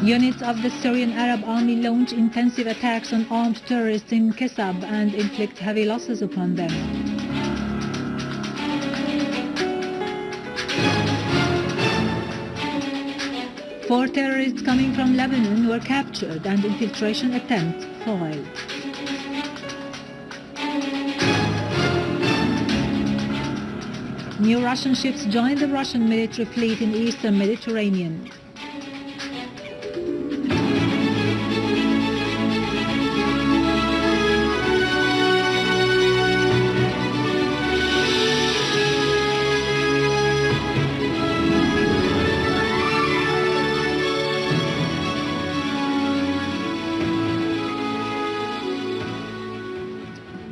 Units of the Syrian Arab Army launch intensive attacks on armed terrorists in Kasab and inflict heavy losses upon them. Four terrorists coming from Lebanon were captured and infiltration attempt foiled. New Russian ships joined the Russian military fleet in eastern Mediterranean.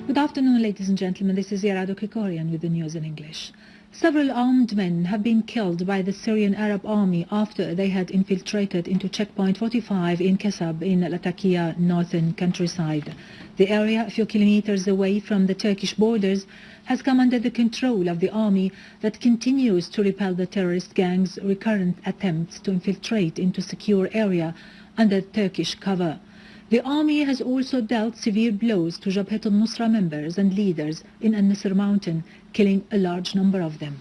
Good afternoon, ladies and gentlemen. This is Yarado Kikorian with the news in English. Several armed men have been killed by the Syrian Arab Army after they had infiltrated into checkpoint 45 in Kasab in Latakia northern countryside. The area, a few kilometers away from the Turkish borders, has come under the control of the army that continues to repel the terrorist gang's recurrent attempts to infiltrate into secure area under Turkish cover. The army has also dealt severe blows to Jabhat al-Nusra members and leaders in An-Nasr mountain, killing a large number of them.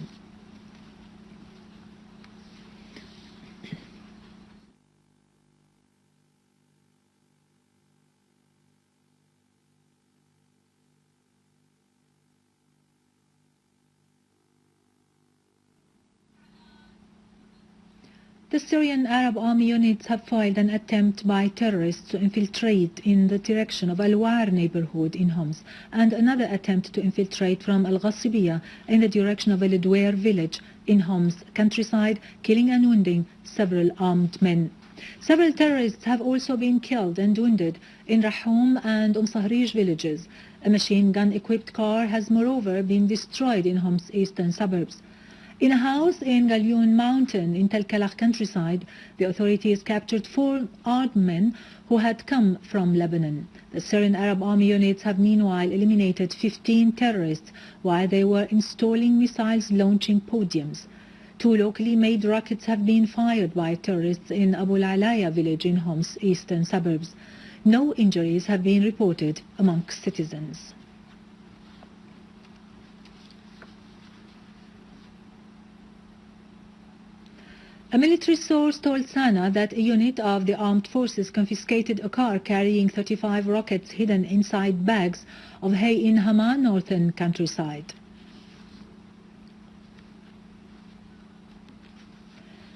The Syrian Arab Army units have foiled an attempt by terrorists to infiltrate in the direction of Al-War neighborhood in Homs, and another attempt to infiltrate from Al-Ghassibiyah in the direction of Al-Dwayr village in Homs countryside, killing and wounding several armed men. Several terrorists have also been killed and wounded in Rahum and Sahrij villages. A machine gun-equipped car has moreover been destroyed in Homs' eastern suburbs. In a house in Galyoun mountain in Tel Kalakh countryside, the authorities captured 4 armed men who had come from Lebanon. The Syrian Arab Army units have meanwhile eliminated 15 terrorists while they were installing missiles launching podiums. 2 locally made rockets have been fired by terrorists in Abu al-Alaya village in Homs' eastern suburbs. No injuries have been reported amongst citizens. A military source told Sana that a unit of the armed forces confiscated a car carrying 35 rockets hidden inside bags of hay in Hama northern countryside.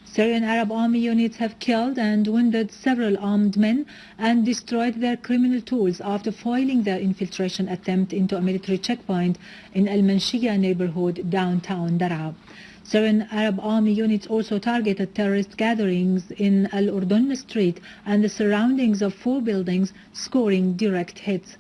Syrian Arab Army units have killed and wounded several armed men and destroyed their criminal tools after foiling their infiltration attempt into a military checkpoint in Al-Manshiyah neighborhood downtown Daraa. Syrian Arab Army units also targeted terrorist gatherings in Al-Urdun Street and the surroundings of 4 buildings, scoring direct hits.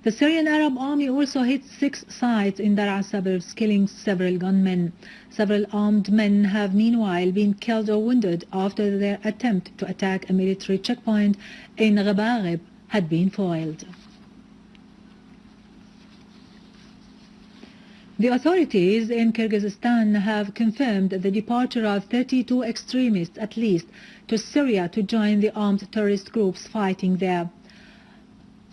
The Syrian Arab Army also hit 6 sites in Daraa suburbs, killing several gunmen. Several armed men have meanwhile been killed or wounded after their attempt to attack a military checkpoint in Ghabarib had been foiled. The authorities in Kyrgyzstan have confirmed the departure of 32 extremists at least to Syria to join the armed terrorist groups fighting there.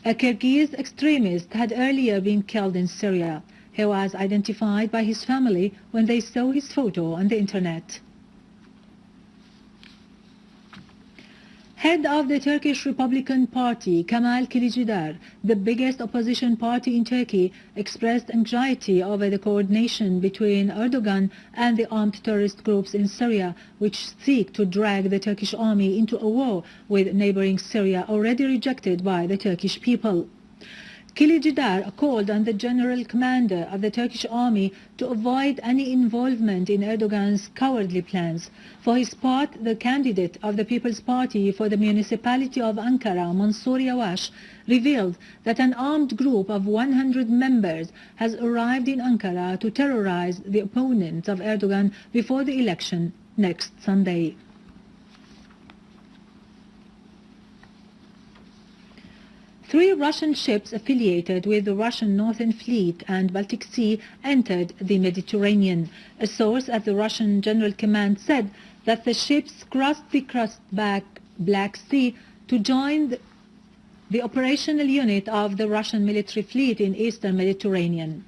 A Kyrgyz extremist had earlier been killed in Syria. He was identified by his family when they saw his photo on the internet. Head of the Turkish Republican Party, Kemal Kilijidar, the biggest opposition party in Turkey, expressed anxiety over the coordination between Erdogan and the armed terrorist groups in Syria, which seek to drag the Turkish army into a war with neighboring Syria already rejected by the Turkish people. Kilijidar called on the general commander of the Turkish army to avoid any involvement in Erdogan's cowardly plans. For his part, the candidate of the People's Party for the municipality of Ankara, Mansour Yavaş, revealed that an armed group of 100 members has arrived in Ankara to terrorize the opponents of Erdogan before the election next Sunday. Three Russian ships affiliated with the Russian Northern Fleet and Baltic Sea entered the Mediterranean. A source at the Russian General Command said that the ships crossed the Black Sea to join the operational unit of the Russian military fleet in eastern Mediterranean.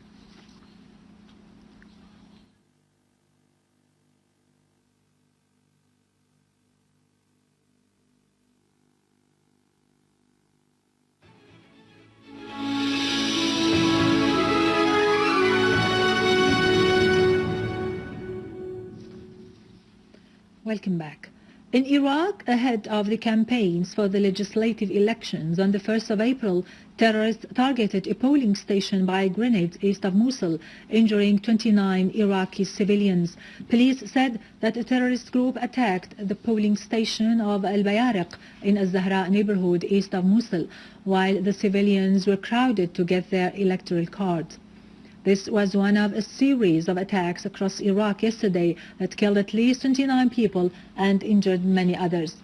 Welcome back. In Iraq, ahead of the campaigns for the legislative elections on the 1st of April, terrorists targeted a polling station by grenades east of Mosul, injuring 29 Iraqi civilians. Police said that a terrorist group attacked the polling station of Al-Bayariq in Al-Zahra neighborhood east of Mosul, while the civilians were crowded to get their electoral cards. This was one of a series of attacks across Iraq yesterday that killed at least 29 people and injured many others.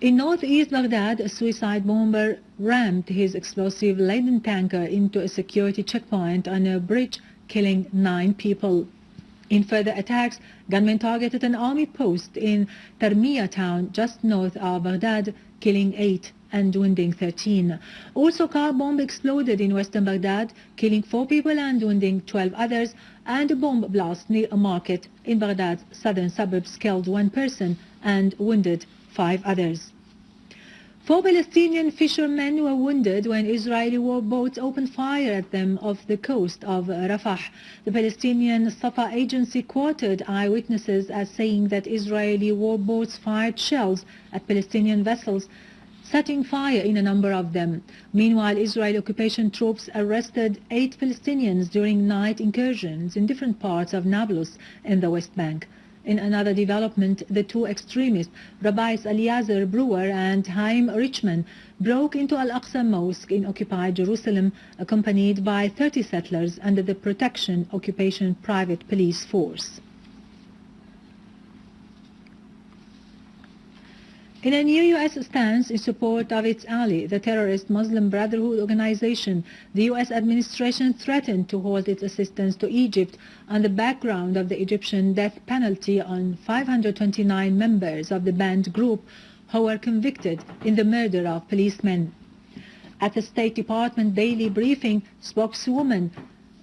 In northeast Baghdad, a suicide bomber rammed his explosive-laden tanker into a security checkpoint on a bridge, killing 9 people. In further attacks, gunmen targeted an army post in Tarmiya town just north of Baghdad, killing 8 and wounding 13. Also, a car bomb exploded in western Baghdad, killing 4 people and wounding 12 others, and a bomb blast near a market in Baghdad's southern suburbs killed 1 person and wounded 5 others. 4 Palestinian fishermen were wounded when Israeli warboats opened fire at them off the coast of Rafah. The Palestinian Safa agency quoted eyewitnesses as saying that Israeli warboats fired shells at Palestinian vessels, setting fire in a number of them. Meanwhile, Israeli occupation troops arrested 8 Palestinians during night incursions in different parts of Nablus in the West Bank. In another development, the 2 extremists, Rabbis Eliezer Brewer and Haim Richman, broke into Al-Aqsa Mosque in occupied Jerusalem, accompanied by 30 settlers under the Protection Occupation Private Police Force. In a new U.S. stance in support of its ally, the terrorist Muslim Brotherhood organization, the U.S. administration threatened to halt its assistance to Egypt on the background of the Egyptian death penalty on 529 members of the banned group who were convicted in the murder of policemen. At the State Department daily briefing, spokeswoman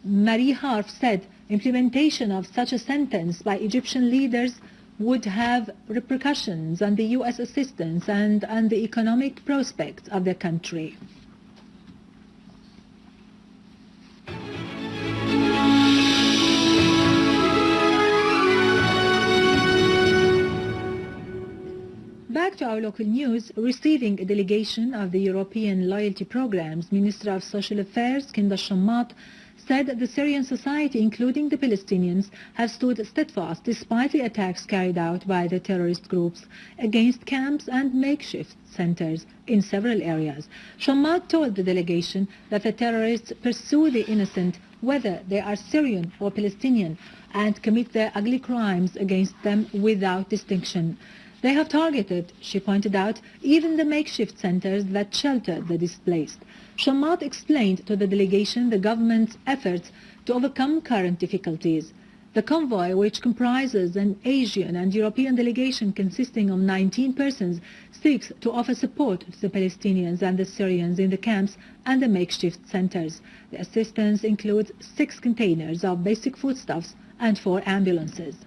Marie Harf said implementation of such a sentence by Egyptian leaders would have repercussions on the U.S. assistance and on the economic prospects of the country. Back to our local news, receiving a delegation of the European Loyalty Program's Minister of Social Affairs, Kinda Shammat, said that the Syrian society, including the Palestinians, have stood steadfast despite the attacks carried out by the terrorist groups against camps and makeshift centers in several areas. Shammat told the delegation that the terrorists pursue the innocent, whether they are Syrian or Palestinian, and commit their ugly crimes against them without distinction. They have targeted, she pointed out, even the makeshift centers that shelter the displaced. Shammat explained to the delegation the government's efforts to overcome current difficulties. The convoy, which comprises an Asian and European delegation consisting of 19 persons, seeks to offer support to the Palestinians and the Syrians in the camps and the makeshift centers. The assistance includes 6 containers of basic foodstuffs and 4 ambulances.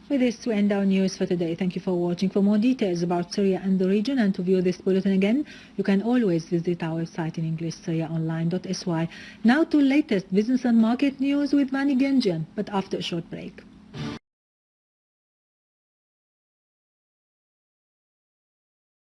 With this, we end our news for today. Thank you for watching. For more details about Syria and the region and to view this bulletin again, you can always visit our website in English, syriaonline.sy. Now to latest business and market news with Vani Genjian, but after a short break.